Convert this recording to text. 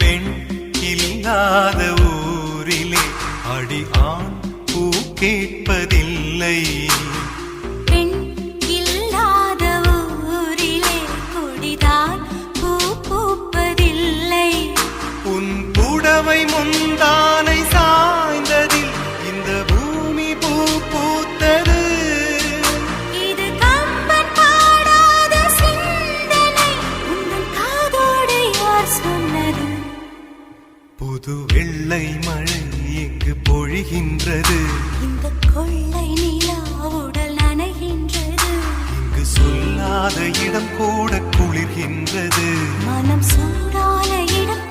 பெண் இல்லாத ஊரிலே அடி ஆண் பூ கேட்பதில்லை. பெண் இல்லாத ஊரிலே கொடிதான் பூ பூப்பதில்லை. உன் புடவை முந்தானை சாய்ந்ததில் இந்த பூமி பூ பூத்தது. இது கம்பன் பாடாத சிந்தனை, உந்தன் காதோடு யார் சொன்னது? புது வெள்ளை மழை இங்கு பொழிகின்றது. இந்த கொள்ளை நிலா உடல் நனைகின்றது. இங்கு சொல்லாத இடம் கூட குளிர்கின்றது. மனம் சூடான இடம்